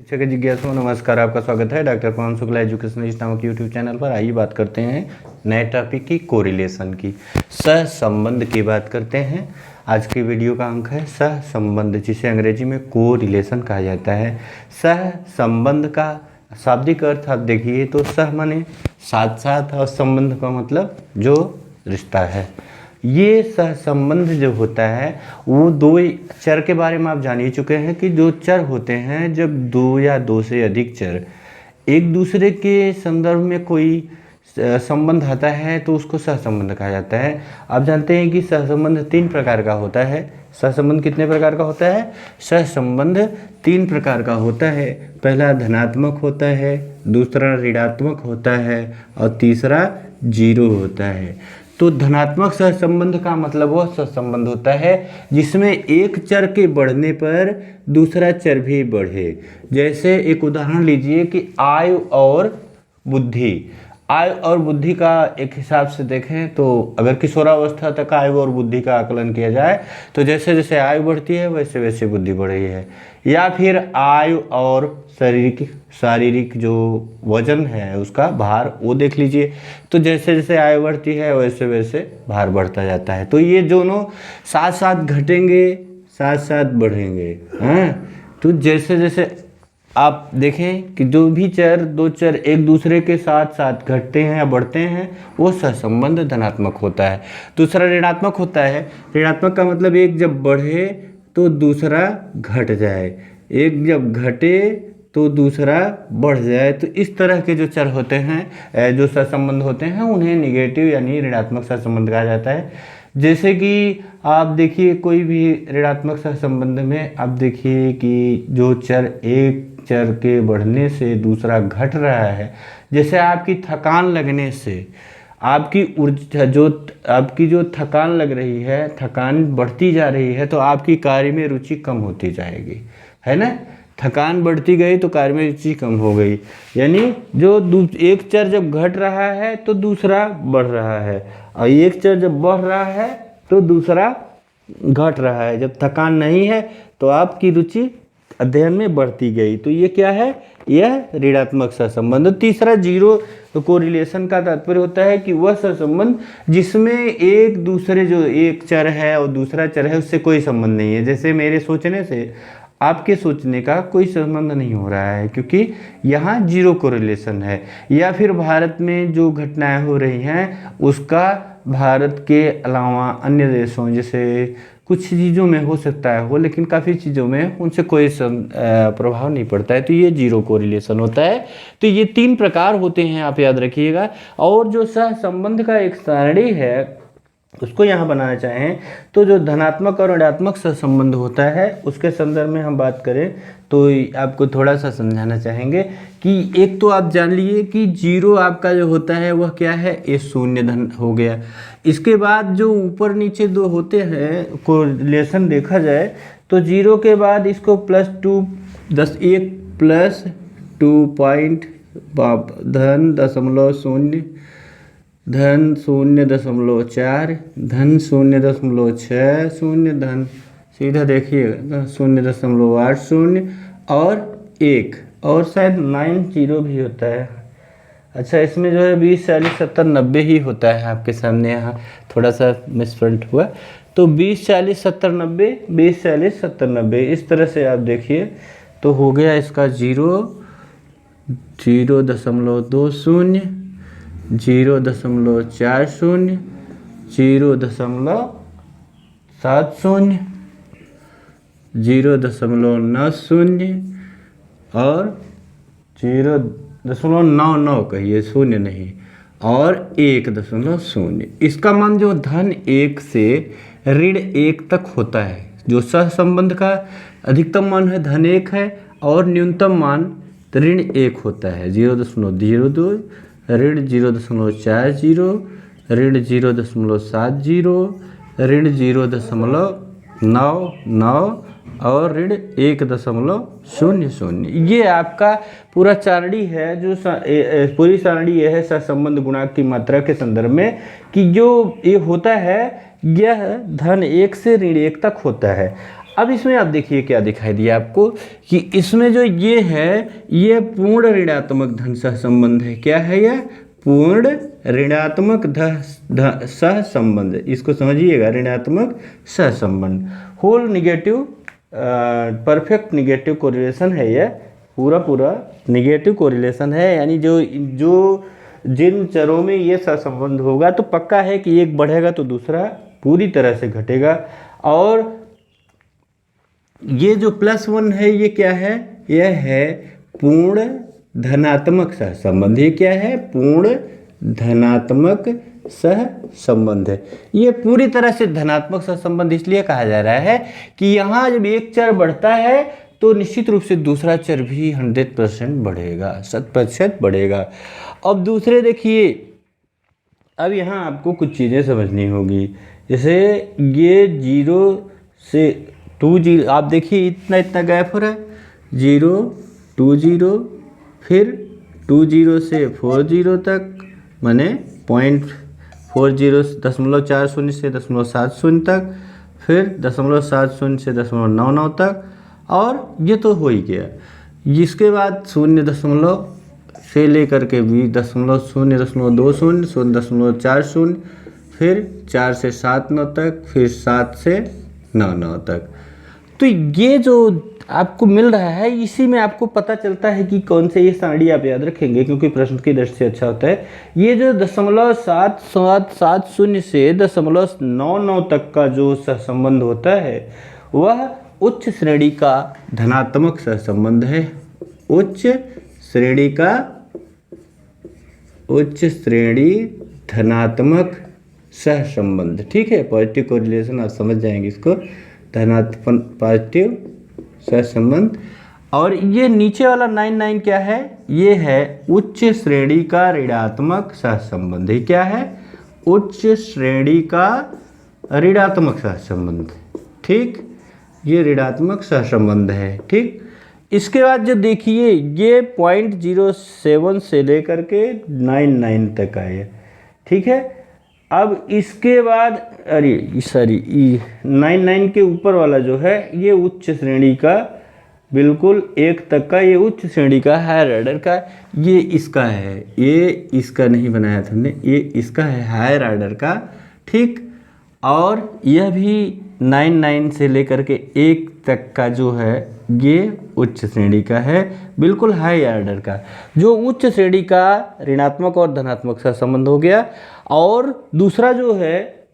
शिक्षा के जिज्ञासु नमस्कार, आपका स्वागत है डॉक्टर पवन शुक्ला एजुकेशनिस्ट नामक यूट्यूब चैनल पर। आइए बात करते हैं नए टॉपिक की, कोरिलेशन की, सहसंबंध की बात करते हैं। आज की वीडियो का अंक है सहसंबंध, जिसे अंग्रेजी में कोरिलेशन कहा जाता है। सहसंबंध का शाब्दिक अर्थ आप देखिए तो सह माने साथ साथ और संबंध का मतलब जो रिश्ता है। ये सहसंबंध जो होता है वो दो चर के बारे में आप जान ही चुके हैं कि जो चर होते हैं, जब दो या दो से अधिक चर एक दूसरे के संदर्भ में कोई संबंध आता है तो उसको सहसंबंध कहा जाता है। आप जानते हैं कि सहसंबंध तीन प्रकार का होता है। सहसंबंध कितने प्रकार का होता है? सहसंबंध तीन प्रकार का होता है। पहला धनात्मक होता है, दूसरा ऋणात्मक होता है और तीसरा जीरो होता है। तो धनात्मक सहसंबंध का मतलब वह सहसंबंध होता है जिसमें एक चर के बढ़ने पर दूसरा चर भी बढ़े। जैसे एक उदाहरण लीजिए कि आयु और बुद्धि। आयु और बुद्धि का एक हिसाब से देखें तो अगर किशोरावस्था तक आयु और बुद्धि का आकलन किया जाए तो जैसे जैसे आयु बढ़ती है वैसे वैसे बुद्धि बढ़ रही है। या फिर आयु और शारीरिक जो वजन है उसका भार वो देख लीजिए, तो जैसे जैसे आयु बढ़ती है वैसे वैसे भार बढ़ता जाता है। तो ये दोनों साथ साथ घटेंगे, साथ साथ बढ़ेंगे। तो जैसे जैसे आप देखें कि जो भी चर दो चर एक दूसरे के साथ साथ घटते हैं या बढ़ते हैं वो सहसंबंध धनात्मक होता है। दूसरा ऋणात्मक होता है। ऋणात्मक का मतलब एक जब बढ़े तो दूसरा घट जाए, एक जब घटे तो दूसरा बढ़ जाए। तो इस तरह के जो चर होते हैं, जो सहसंबंध होते हैं, उन्हें निगेटिव यानी ऋणात्मक सहसंबंध कहा जाता है। जैसे कि आप देखिए कोई भी ऋणात्मक सहसंबंध में आप देखिए कि जो चर एक चर के बढ़ने से दूसरा घट रहा है। जैसे आपकी थकान लगने से आपकी ऊर्जा आपकी जो थकान लग रही है, थकान बढ़ती जा रही है तो आपकी कार्य में रुचि कम होती जाएगी, है ना। थकान बढ़ती गई तो कार्य में रुचि कम हो गई। यानी जो एक चर जब घट रहा है तो दूसरा बढ़ रहा है, और एक चर जब बढ़ रहा है तो दूसरा घट रहा है। जब थकान नहीं है तो आपकी रुचि अध्ययन में बढ़ती गई। तो ये क्या है? यह ऋणात्मक सहसंबंध। तीसरा जीरो कोरिलेशन का तात्पर्य होता है कि वह सहसंबंध जिसमें एक दूसरे जो एक चर है और दूसरा चर है उससे कोई संबंध नहीं है। जैसे मेरे सोचने से आपके सोचने का कोई संबंध नहीं हो रहा है क्योंकि यहाँ जीरो कोरिलेशन है। या फिर भारत में जो घटनाएं हो रही हैं उसका भारत के अलावा अन्य देशों जैसे कुछ चीज़ों में हो सकता है हो, लेकिन काफ़ी चीज़ों में उनसे कोई प्रभाव नहीं पड़ता है। तो ये जीरो कोरिलेशन होता है। तो ये तीन प्रकार होते हैं, आप याद रखिएगा। और जो सहसंबंध का एक सारणी है उसको यहाँ बनाना चाहें तो जो धनात्मक और ऋणात्मक सहसंबंध होता है उसके संदर्भ में हम बात करें तो आपको थोड़ा सा समझाना चाहेंगे कि एक तो आप जान लीजिए कि जीरो आपका जो होता है वह क्या है? ये शून्य धन हो गया। इसके बाद जो ऊपर नीचे दो होते हैं कोरिलेशन देखा जाए तो जीरो के बाद इसको +2 1 +2 पॉइंट धन दशमलव शून्य धन 0.4 धन 0.6 शून्य धन सीधा देखिएगा 0.80 और 1 और शायद 9 जीरो भी होता है। अच्छा, इसमें जो है 20 40 70 90 ही होता है। आपके सामने यहाँ थोड़ा सा मिसप्रिंट हुआ। तो 20 40 70 90 20 40 70 90 इस तरह से आप देखिए तो हो गया इसका 0.20 0.40 0.70 0.90 और 0.99 कहिए, शून्य नहीं, और 1.0। इसका मान जो धन 1 से ऋण 1 तक होता है। जो सहसंबंध का अधिकतम मान है धन 1 है और न्यूनतम मान ऋण 1 होता है। 0.02 ऋण 0.40 ऋण 0.70 ऋण 0.99 और ऋण 1.00। ये आपका पूरा सारणी है। जो पूरी सारणी यह है सहसंबंध गुणांक की मात्रा के संदर्भ में कि जो ये होता है यह धन 1 से ऋण 1 तक होता है। अब इसमें आप देखिए क्या दिखाई दिया आपको कि इसमें जो ये है ये पूर्ण ऋणात्मक धन सहसंबंध है। क्या है यह? पूर्ण ऋणात्मक सहसंबंध। इसको समझिएगा, ऋणात्मक सहसंबंध। Whole negative perfect negative correlation है यह, पूरा निगेटिव कोरिलेशन है। यानी जो जिन चरों में ये सहसंबंध होगा तो पक्का है कि एक बढ़ेगा तो दूसरा पूरी तरह से घटेगा। और ये जो +1 है ये क्या है? यह है पूर्ण धनात्मक सहसंबंध। ये क्या है? पूर्ण धनात्मक सहसंबंध है। ये पूरी तरह से धनात्मक सहसंबंध इसलिए कहा जा रहा है कि यहाँ जब एक चर बढ़ता है तो निश्चित रूप से दूसरा चर भी 100% बढ़ेगा, 100% बढ़ेगा। अब दूसरे देखिए, अब यहाँ आपको कुछ चीज़ें समझनी होगी। जैसे ये 0 से 2 0, आप देखिए इतना गैप हो रहा है, 0 2 0, फिर 2 0 से 4 0 तक, माने 0.40 0.40 से 0.70 तक, फिर 0.70 से 0.99 तक, और ये तो हो ही गया। इसके बाद 0 से लेकर के 0.20 0.40, फिर 4 से 7 9 तक, फिर 7 से 9 तक। तो ये जो आपको मिल रहा है इसी में आपको पता चलता है कि कौन से ये सारणी आप याद रखेंगे, क्योंकि प्रश्न की दृष्टि से अच्छा होता है। ये जो 0.7770 से 0.99 तक का जो सहसंबंध होता है वह उच्च श्रेणी का धनात्मक सहसंबंध है। उच्च श्रेणी धनात्मक सहसंबंध, ठीक है। पॉजिटिव कोरिलेशन आप समझ जाएंगे इसको, धनात्मक पॉजिटिव सहसंबंध। और ये नीचे वाला 99 क्या है? ये है उच्च श्रेणी का ऋणात्मक सहसंबंध। ये क्या है? उच्च श्रेणी का ऋणात्मक सहसंबंध, ठीक। ये ऋणात्मक सहसंबंध है, ठीक। इसके बाद जो देखिए ये 0.07 से लेकर के 99 तक आए, ठीक है। अब इसके बाद 99 के ऊपर वाला जो है ये उच्च श्रेणी का, बिल्कुल 1 तक का, ये उच्च श्रेणी का हायर ऑर्डर का, ये इसका है, ये इसका नहीं बनाया था हमने, ये इसका है हायर ऑर्डर का, ठीक। और यह भी 99 से लेकर के 1 तक का जो है ये उच्च श्रेणी का है, बिल्कुल हाई ऑर्डर का। जो उच्च श्रेणी का ऋणात्मक और धनात्मक सहसंबंध हो गया। और दूसरा जो है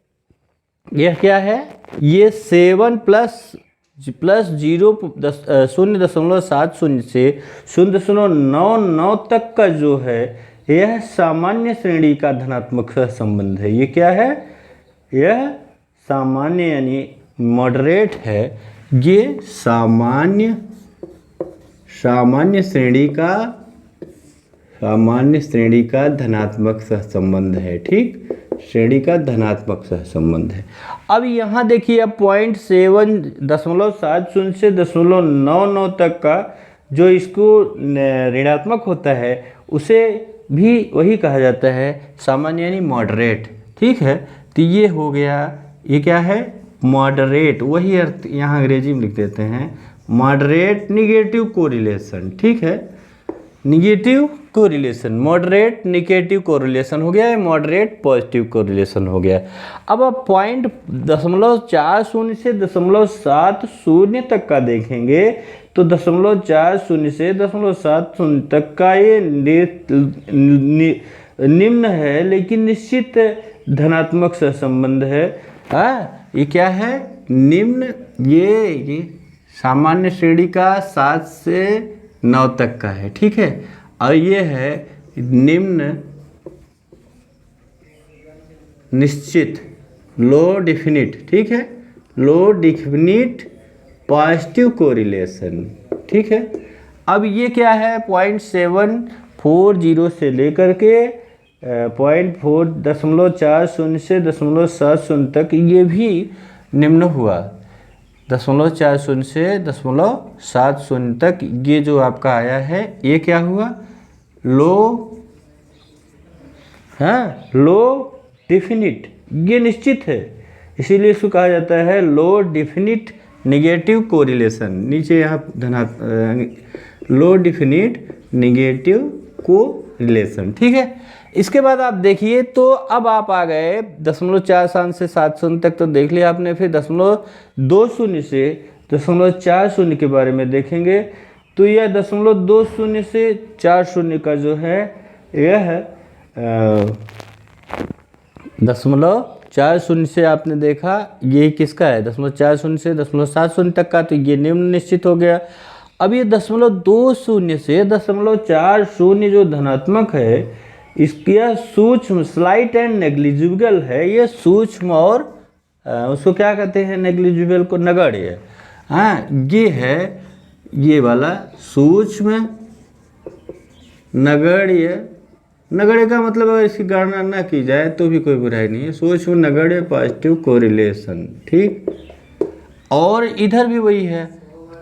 यह क्या है? ये 7 प्लस 0.70 से 0.99 तक का जो है यह सामान्य श्रेणी का धनात्मक सहसंबंध है। ये क्या है? यह सामान्य यानी मॉडरेट है। ये सामान्य श्रेणी का धनात्मक सहसंबंध है, ठीक। श्रेणी का धनात्मक सहसंबंध है। अब यहाँ देखिए, अब 0.70 से 0.99 तक का जो इसको ऋणात्मक होता है उसे भी वही कहा जाता है सामान्य यानी मॉडरेट, ठीक है। तो ये हो गया, ये क्या है? मॉडरेट। वही अर्थ यहाँ अंग्रेजी में लिख देते हैं, मॉडरेट निगेटिव कोरिलेशन, ठीक है। Negative correlation, moderate negative correlation हो गया है, मॉडरेट पॉजिटिव कोरिलेशन हो गया। अब आप 0.40 से 0.70 तक का देखेंगे तो 0.40 से 0.70 तक का ये निम्न है लेकिन निश्चित धनात्मक सहसंबंध है। ये क्या है? निम्न। ये सामान्य श्रेणी का 7 से 9 तक का है, ठीक है। और ये है निम्न निश्चित, लो डेफिनिट, ठीक है। लो डेफिनिट पॉजिटिव कोरिलेशन, ठीक है। अब ये क्या है? 0.740 से लेकर के 0.40 से 0.70 तक ये भी निम्न हुआ। 0.40 से 0.70 तक ये जो आपका आया है ये क्या हुआ? लो, हाँ, लो डेफिनिट, ये निश्चित है, इसीलिए इसको कहा जाता है लो डेफिनिट निगेटिव कोरिलेशन, नीचे यहाँ लो डिफिनिट निगेटिव कोरिलेशन, ठीक है। इसके बाद आप देखिए तो अब आप आ गए 0.4 से 7 तक तो देख लिया आपने, फिर 0.20 से 0.40 के बारे में देखेंगे। तो यह 0.20 से 40 का जो है यह 0.40 से आपने देखा ये किसका है, 0.40 से 0.70 तक का, तो ये निम्न निश्चित हो गया। अब ये 0.20 से 0.40 जो धनात्मक है इसकी सूक्ष्म स्लाइट एंड नेग्लिजिबल है, ये सूक्ष्म और उसको क्या कहते हैं, नेग्लिजिबल को नगण्य। हाँ, ये है ये वाला सूक्ष्म नगण्य। नगण्य का मतलब अगर इसकी गणना ना की जाए तो भी कोई बुराई नहीं है, सूक्ष्म नगण्य पॉजिटिव कोरिलेशन, ठीक। और इधर भी वही है,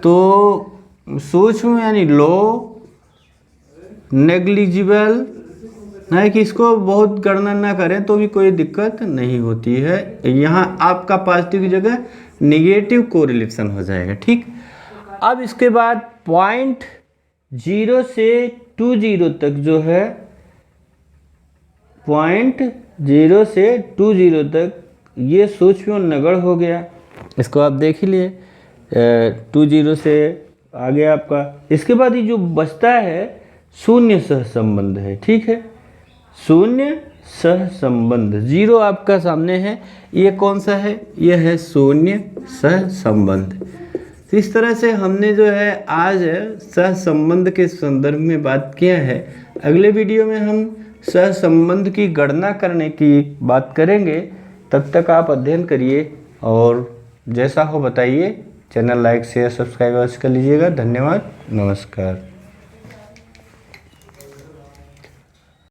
तो सूक्ष्म यानी लो, नेग्लिजिबल है कि इसको बहुत गणना ना करें तो भी कोई दिक्कत नहीं होती है। यहाँ आपका पॉजिटिव की जगह निगेटिव कोरिलेशन हो जाएगा, ठीक। अब इसके बाद 0.0 से 20 तक जो है, 0.0 से 20 तक ये सूक्ष्म नगण्य हो गया, इसको आप देख ही लिए। 20 से आगे आपका, इसके बाद ये जो बचता है शून्य सहसंबंध है, ठीक है। शून्य सहसंबंध 0 आपका सामने है, ये कौन सा है, ये है शून्य सहसंबंध। तो इस तरह से हमने जो है आज सहसंबंध के संदर्भ में बात किया है। अगले वीडियो में हम सहसंबंध की गणना करने की बात करेंगे। तब तक आप अध्ययन करिए और जैसा हो बताइए। चैनल लाइक शेयर सब्सक्राइब अवश्य कर लीजिएगा। धन्यवाद, नमस्कार।